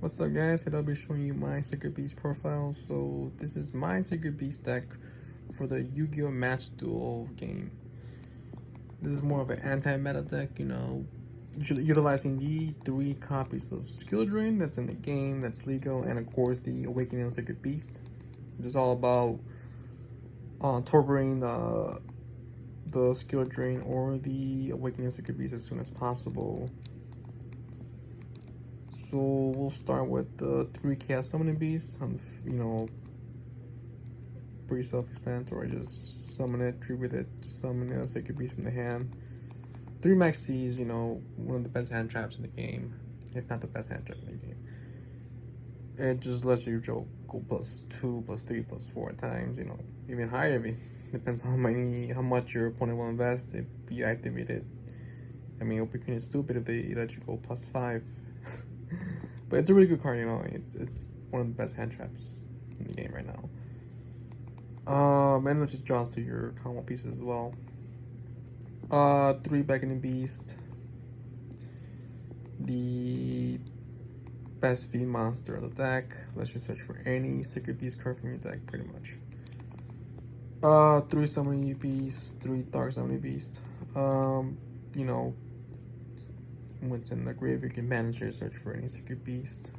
What's up, guys? Today I'll be showing you my Secret Beast profile. So this is my Secret Beast deck for the Yu-Gi-Oh! Match Duel game. This is more of an anti-meta deck, utilizing the 3 copies of Skill Drain that's in the game, that's legal, and of course the Awakening of Secret Beast. This is all about torpedoing the Skill Drain or the Awakening of Secret Beast as soon as possible. So we'll start with the 3 Chaos Summoning Beasts. Pretty self-explanatory. Just summon it, treat with it, summon a Sacred Beast from the hand. 3 Maxis, one of the best hand traps in the game, if not the best hand trap in the game. It just lets you go +2, +3, +4 times, even higher if it depends on how much your opponent will invest if you activate it. I mean, it'll be kind of stupid if they let you go +5. But it's a really good card, it's one of the best hand traps in the game right now. And let's just draw to your combo pieces as well. 3 Beckoning Beast, the best V monster of the deck. Let's just search for any Secret Beast card from your deck, pretty much. 3 Summoning Beast, 3 Dark Summoning Beast. What's in the grave, you can manage your search for any Secret Beast.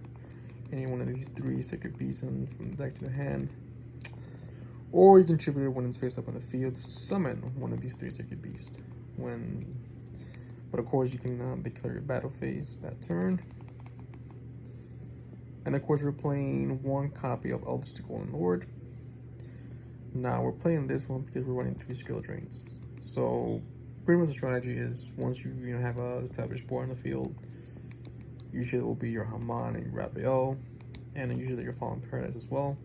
Any one of these 3 Secret Beasts from the deck to the hand. Or you can tribute it when it's face up on the field to summon one of these 3 Secret Beasts. But of course, you can declare your battle phase that turn. And of course, we're playing 1 copy of Eldritch the Golden Lord. Now we're playing this one because we're running 3 skill drains. So pretty much the strategy is once you have a established board on the field, usually it will be your Haman and your Raphael, and usually your Fallen Paradise as well.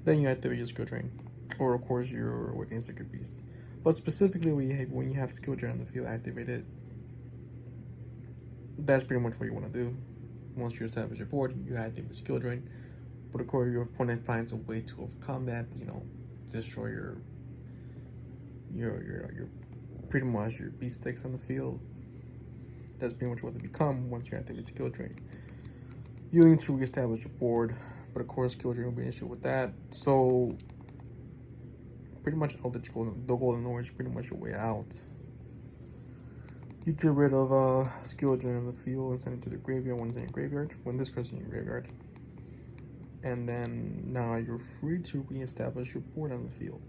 Then you activate your skill drain, or of course your Awakening Secret Beast. But specifically when you have skill drain on the field activated, that's pretty much what you want to do. Once you establish your board, you activate skill drain. But of course your opponent finds a way to overcome that, destroy your pretty much your beat sticks on the field. That's pretty much what they become once you activate skill drain. You need to reestablish your board, but of course skill drain will be an issue with that. So pretty much Eldritch the Golden Lord is pretty much your way out. You get rid of skill drain on the field and send it to the graveyard when it's in your graveyard, when this card's in your graveyard. And then now you're free to reestablish your board on the field.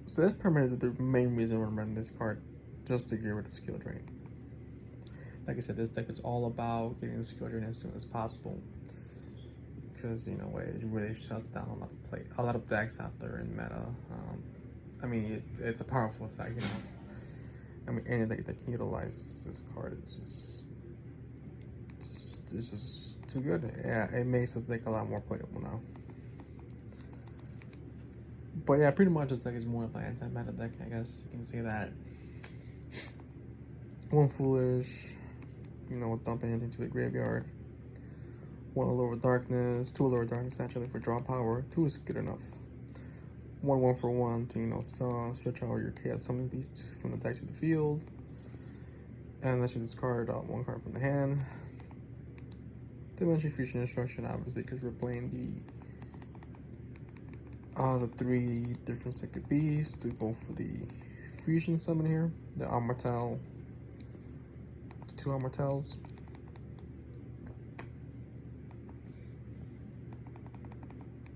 So that's primarily the main reason I'm running this card, just to get rid of skill drain. Like I said, this deck is all about getting the skill drain as soon as possible, because it really shuts down a lot of decks out there in meta. I mean, it's a powerful effect, I mean, any deck that can utilize this card is just too good. Yeah, it makes the deck a lot more playable now. But yeah, pretty much this deck is more of an anti-meta deck, I guess you can say that. 1 Foolish, dump anything to the graveyard. 1 Lower Darkness, 2 Lower Darkness naturally for draw power. 2 is good enough. 1 for 1 to switch out your Chaos Summoning Beast from the deck to the field. And let's discard 1 card from the hand. Dimension Fusion Instruction, obviously, because we're playing the 3 different Secret Beasts. We go for the Fusion Summon here, the Armatel, the 2 Armatels.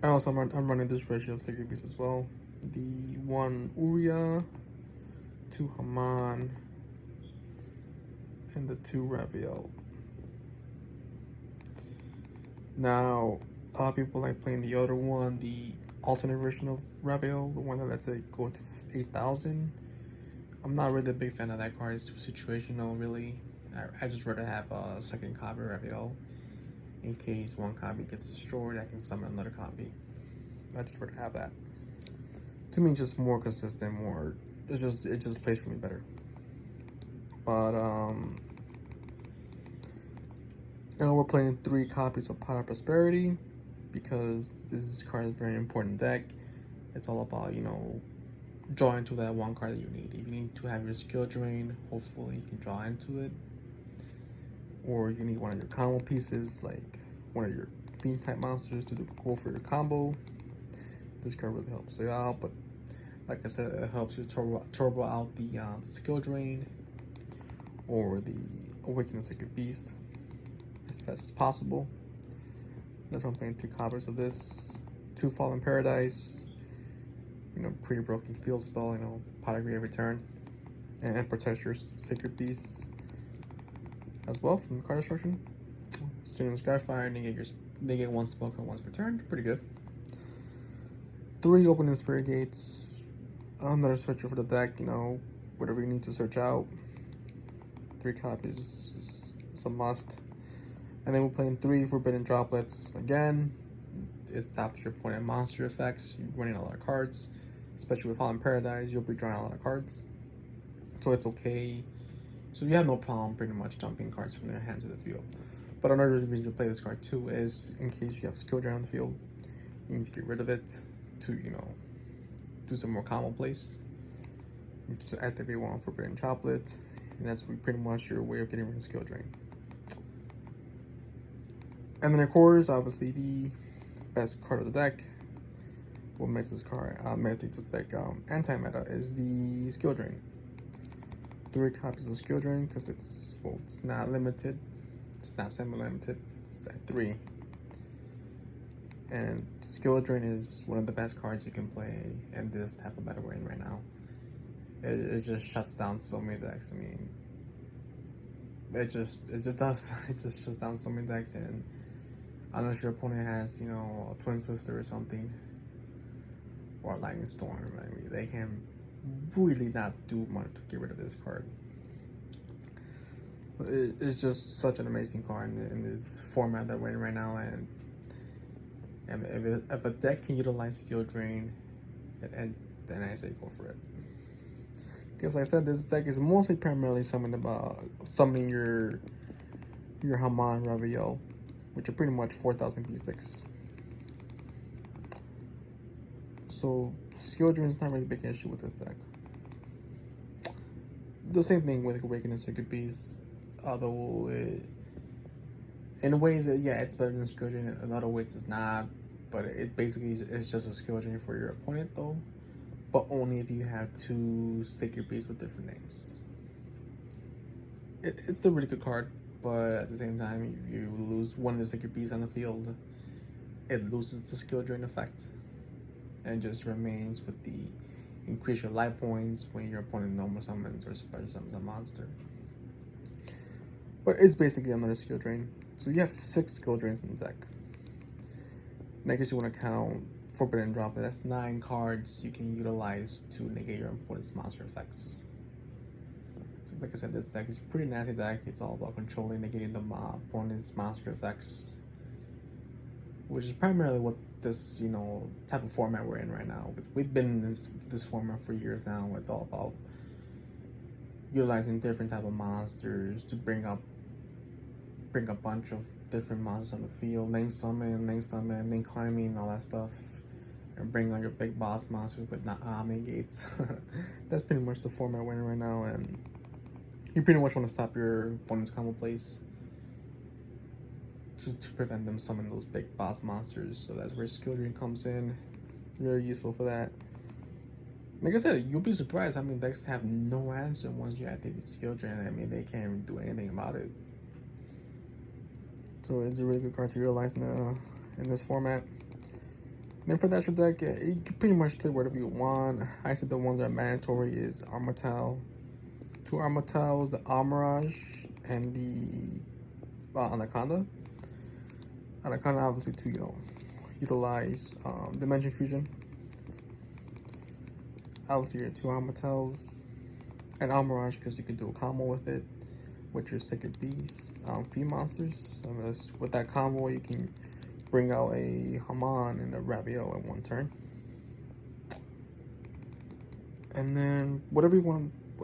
And also I'm running this ratio of Secret Beasts as well. The 1 Uriah, 2 Haman, and the 2 Raphael. Now, a lot of people like playing the other one, the alternate version of Raphael, the one that lets it go to 8,000. I'm not really a big fan of that card. It's too situational, really. I just rather have a second copy of Raphael. In case 1 copy gets destroyed, I can summon another copy. I just rather have that. To me, just more consistent, it just plays for me better. But and we're playing 3 copies of Pot of Prosperity because this card is a very important deck. It's all about, draw into that 1 card that you need. If you need to have your skill drain, hopefully you can draw into it. or you need one of your combo pieces, like one of your fiend type monsters to go for your combo. This card really helps you out, but like I said, it helps you turbo out the skill drain or the awakening sacred beast as fast as possible. That's why I'm playing 3 copies of this. 2 Fallen Paradise, you know, pretty broken field spell, you know, Pedigree every turn, and protect your sacred beasts as well from the card destruction. Student Skyfire, negate 1 spell card once per turn, pretty good. 3 opening spirit gates, another searcher for the deck, you know, whatever you need to search out. 3 copies is a must. And then we're playing 3 Forbidden Droplets. Again, it stops your opponent monster effects. You're running a lot of cards, especially with Fallen Paradise, you'll be drawing a lot of cards. So it's okay. So you have no problem pretty much dumping cards from their hand to the field. But another reason to play this card too is in case you have skill drain on the field, you need to get rid of it to, you know, do some more combo plays. You can just activate 1 Forbidden Droplet, and that's pretty much your way of getting rid of skill drain. And then of course, obviously the best card of the deck, what makes this card, makes this deck anti-meta is the skill drain. 3 copies of skill drain because it's, well, it's not limited, it's not semi-limited, it's at 3. And skill drain is one of the best cards you can play in this type of meta we're in right now. It just shuts down so many decks. I mean, it just does. It just shuts down so many decks, and unless your opponent has, you know, a Twin Twister or something, or a Lightning Storm, I mean, they can really not do much to get rid of this card. It's just such an amazing card in this format that we're in right now, and if a deck can utilize skill drain, and then I say go for it. Because like I said, this deck is mostly primarily summoning your Haman Yugioh, which are pretty much 4,000 piece decks. So skill drain is not really a big issue with this deck. The same thing with Awakening Sacred Beast, although in ways yeah, it's better than skill drain. In other ways, it's not. But it basically is just a skill drain for your opponent though. But only if you have 2 Sacred Beasts with different names. It's a really good card, but at the same time, you lose one of the Sacred Beasts on the field, it loses the skill drain effect, and just remains with the increase your life points when your opponent normal summons or special summons a monster. But it's basically another skill drain. So you have 6 skill drains in the deck. And I guess you want to count Forbidden Droplet. That's 9 cards you can utilize to negate your opponent's monster effects. So like I said, this deck is a pretty nasty deck. It's all about controlling, negating the opponent's monster effects, which is primarily what this, you know, type of format we're in right now. We've been in this format for years now. It's all about utilizing different type of monsters to bring a bunch of different monsters on the field, lane summon, lane climbing, all that stuff, and bring on your big boss monsters with not negates. That's pretty much the format we're in right now, and you pretty much want to stop your opponent's combo plays to prevent them summoning those big boss monsters. So that's where skill drain comes in. Very useful for that. Like I said, you'll be surprised how many decks have no answer once you activate skill drain. I mean, they can't do anything about it. So it's a really good card to utilize in this format. And then for the extra deck, yeah, you can pretty much play whatever you want. I said the ones that are mandatory is Armatal, 2 Armatals, the Almirage, and the Anaconda. Anaconda obviously to, you know, utilize Dimension Fusion. Obviously your 2 Armatals, and Almirage because you can do a combo with it with your Sacred Beasts, Fiend monsters. With that combo, you can bring out a Haman and a Yugioh in 1 turn. And then whatever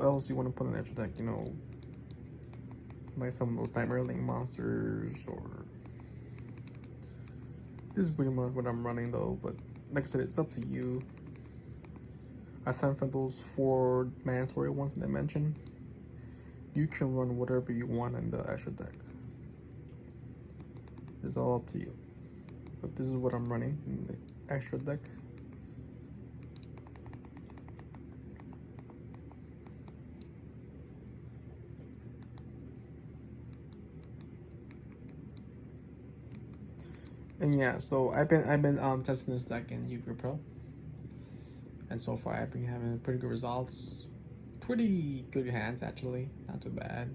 else you want to put in the extra deck, you know, like some of those Nightmare Link monsters, or this is pretty much what I'm running though. But like I said, it's up to you. Aside from those 4 mandatory ones that I mentioned, you can run whatever you want in the extra deck. It's all up to you. But this is what I'm running in the extra deck. And yeah, so I've been testing this deck in Yugioh Pro, and so far I've been having pretty good results, pretty good hands actually, not too bad.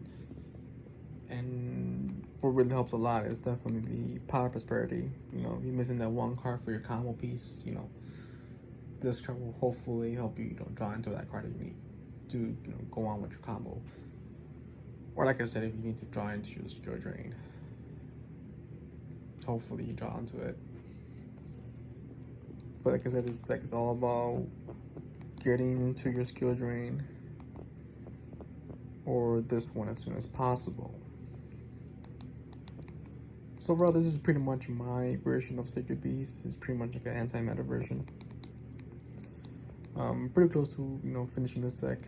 And what really helps a lot is definitely the Power Prosperity. You know, if you're missing that one card for your combo piece, you know, this card will hopefully help you, draw into that card that you need to, go on with your combo. Or like I said, if you need to draw into your drain, hopefully you draw into it. But like I said, this deck is all about getting into your skill drain or this one as soon as possible. So overall, this is pretty much my version of Sacred Beast. It's pretty much like an anti-meta version. Pretty close to, finishing this deck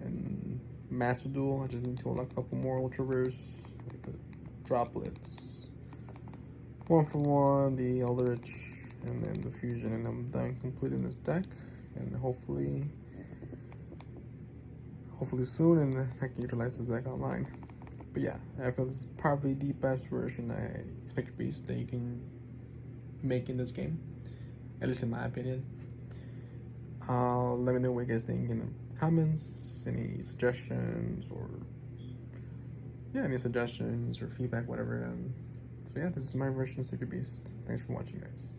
and Master Duel. I just need to unlock a couple more Ultra Rares, like the Droplets, 1-for-1, the Eldritch, and then the Fusion, and I'm done completing this deck. And hopefully soon, and I can utilize this deck online. But yeah, I feel this is probably the best version of Sacred Beast that you can make in this game, at least in my opinion. Let me know what you guys think in the comments, any suggestions or feedback, whatever. So yeah, this is my version of Sacred Beast. Thanks for watching, guys.